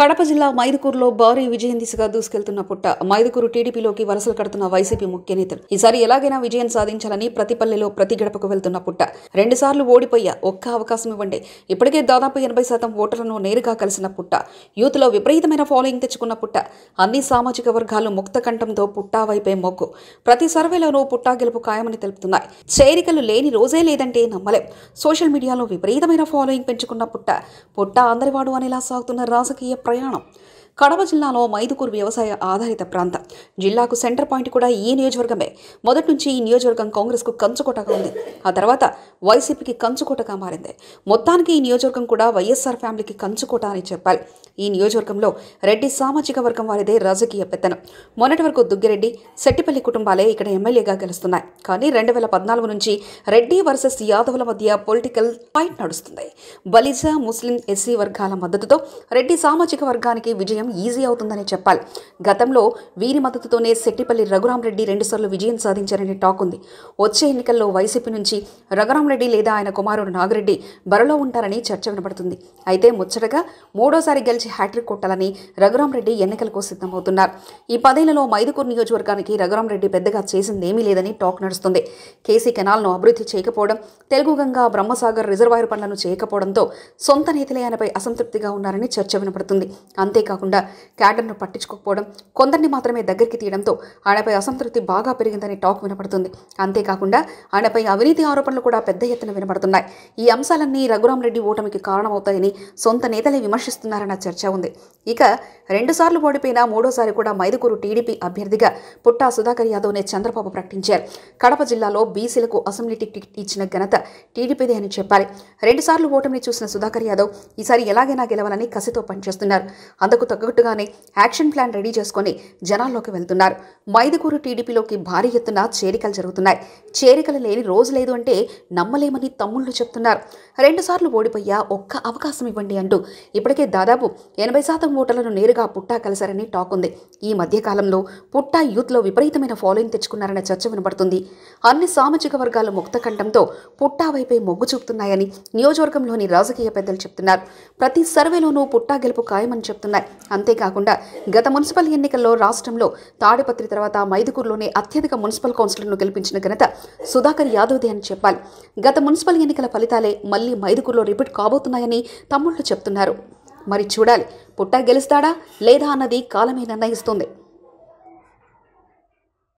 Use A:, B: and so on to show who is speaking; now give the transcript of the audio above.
A: కడప జిల్లా మైదుకూరులో భారీ విజయం దిశగా దూసుకెళ్తున్న పుట్ట. మైదుకూరు టీడీపీలోకి వలసలు కడుతున్న వైసీపీ ముఖ్య నేతలు ఈసారి ఎలాగైనా విజయం సాధించాలని ప్రతి పల్లెలో ప్రతి గడపకు వెళ్తున్న పుట్ట. 2 సార్లు ఓడిపోయా, ఒక్క అవకాశం ఇవ్వండి. ఇప్పటికే దాదాపు 80% ఓటర్లను నేరుగా కలిసిన పుట్ట. యూత్లో విపరీతమైన ఫాలోయింగ్ తెచ్చుకున్న పుట్ట. అన్ని సామాజిక వర్గాలు ముక్త కంఠంతో పుట్టా వైపే మొగ్గు. ప్రతి సర్వేలోనూ పుట్టా గెలుపు ఖాయమని తెలుపుతున్నాయి. చేరికలు లేని రోజే లేదంటే నమ్మలేం. సోషల్ మీడియాలో విపరీతమైన ఫాలోయింగ్ పెంచుకున్న పుట్ట అందరివాడు అనేలా సాగుతున్న రాజకీయ ప్రయాణం. కడప జిల్లాలో మైదుకూరు వ్యవసాయ ఆధారిత ప్రాంతం. జిల్లాకు సెంటర్ పాయింట్ కూడా ఈ నియోజకవర్గమే. మొదటి నుంచి ఈ నియోజకవర్గం కాంగ్రెస్కు కంచుకోటగా ఉంది. ఆ తర్వాత వైసీపీకి కంచుకోటగా మారింది. మొత్తానికి ఈ నియోజకవర్గం కూడా వైఎస్ఆర్ ఫ్యామిలీకి కంచుకోట అని చెప్పాలి. ఈ నియోజకవర్గంలో రెడ్డి సామాజిక వర్గం వారిదే రాజకీయ పెత్తనం. మొన్నటి వరకు దుగ్గిరెడ్డి, శెట్టిపల్లి కుటుంబాలే ఇక్కడ ఎమ్మెల్యేగా గెలుస్తున్నాయి. కానీ 2014 నుంచి రెడ్డి వర్సెస్ యాదవుల మధ్య పొలిటికల్ ఫైట్ నడుస్తుంది. బలిజ, ముస్లిం, ఎస్సీ వర్గాల మద్దతుతో రెడ్డి సామాజిక వర్గానికి విజయం ఈజీ అవుతుందని చెప్పాలి. గతంలో వీరి మద్దతుతోనే శెట్టిపల్లి రఘురామరెడ్డి 2 సార్లు విజయం సాధించారని టాక్ ఉంది. వచ్చే ఎన్నికల్లో వైసీపీ నుంచి రఘురామరెడ్డి లేదా ఆయన కుమారుడు నాగిరెడ్డి బరిలో ఉంటారని చర్చ వినపడుతుంది. అయితే ముచ్చటగా 3వ సారి గెలిచి హ్యాట్రిక్ కొట్టాలని రఘురామరెడ్డి ఎన్నికలకు సిద్ధమవుతున్నారు. ఈ 10 ఏళ్లలో మైదుకూరు నియోజకవర్గానికి రఘురామరెడ్డి పెద్దగా చేసిందేమీ లేదని టాక్ నడుస్తుంది. కేసీ కెనాల్ను అభివృద్ధి చేయకపోవడం, తెలుగు గంగా, బ్రహ్మసాగర్ రిజర్వాయర్ పనులను చేయకపోవడంతో సొంత నేతలే ఆయనపై అసంతృప్తిగా ఉన్నారని చర్చ వినపడుతుంది. అంతేకాకుండా క్యాడర్ను పట్టించుకోకపోవడం, కొందరిని మాత్రమే దగ్గరికి తీయడంతో ఆయనపై అసంతృప్తి బాగా పెరిగిందని టాక్ వినపడుతుంది. అంతేకాకుండా ఆయనపై అవినీతి ఆరోపణలు కూడా పెద్ద ఎత్తున వినపడుతున్నాయి. ఈ అంశాలన్నీ రఘురామరెడ్డి ఓటమికి కారణమవుతాయని సొంత నేతలే విమర్శిస్తున్నారన్న చర్చ ఉంది. ఇక 2 సార్లు ఓడిపోయిన 3వ సారి కూడా మైదుకూరు టీడీపీ అభ్యర్థిగా పుట్టా సుధాకర్ యాదవ్నే చంద్రబాబు ప్రకటించారు. కడప జిల్లాలో బీసీలకు అసెంబ్లీ టికెట్ ఇచ్చిన ఘనత టీడీపీదే అని చెప్పాలి. 2 సార్లు ఓటమిని చూసిన సుధాకర్ యాదవ్ ఈసారి ఎలాగైనా గెలవాలని కసితో పనిచేస్తున్నారు. అందుకు తగ్గట్టుగానే యాక్షన్ ప్లాన్ రెడీ చేసుకుని జనాల్లోకి వెళ్తున్నారు. మైదుకూరు టీడీపీలోకి భారీ ఎత్తున చేరికలు జరుగుతున్నాయి. చేరికలు లేని రోజు లేదు అంటే నమ్మలేమని తమ్ముళ్ళు చెప్తున్నారు. 2 సార్లు ఓడిపోయా, ఒక్క అవకాశం ఇవ్వండి అంటూ ఇప్పటికే దాదాపు 80% ఓటర్లను నేరుగా పుట్టా కలిశారని టాక్ ఉంది. ఈ మధ్యకాలంలో పుట్టా యూత్లో విపరీతమైన ఫాలోయింగ్ తెచ్చుకున్నారన్న చర్చ వినపడుతుంది. అన్ని సామాజిక వర్గాలు ముక్త కంఠంతో పుట్టా వైపే మొగ్గు చూపుతున్నాయని నియోజకవర్గంలోని రాజకీయ పెద్దలు చెప్తున్నారు. ప్రతి సర్వేలోనూ పుట్టా గెలుపు ఖాయమని చెప్తున్నాయి. అంతేకాకుండా గత మున్సిపల్ ఎన్నికల్లో రాష్ట్రంలో తాడిపత్రి తర్వాత మైదుకూరులోనే అత్యధిక మున్సిపల్ కౌన్సిలర్ను గెలిపించిన ఘనత సుధాకర్ యాదవ్దే అని చెప్పాలి. గత మున్సిపల్ ఎన్నికల ఫలితాలే మళ్లీ మైదుకూరులో రిపీట్ కాబోతున్నాయని తమ్ముళ్ళు చెప్తున్నారు. మరి చూడాలి, పుట్టా గెలుస్తాడా లేదా అన్నది కాలమే నిర్ణయిస్తుంది.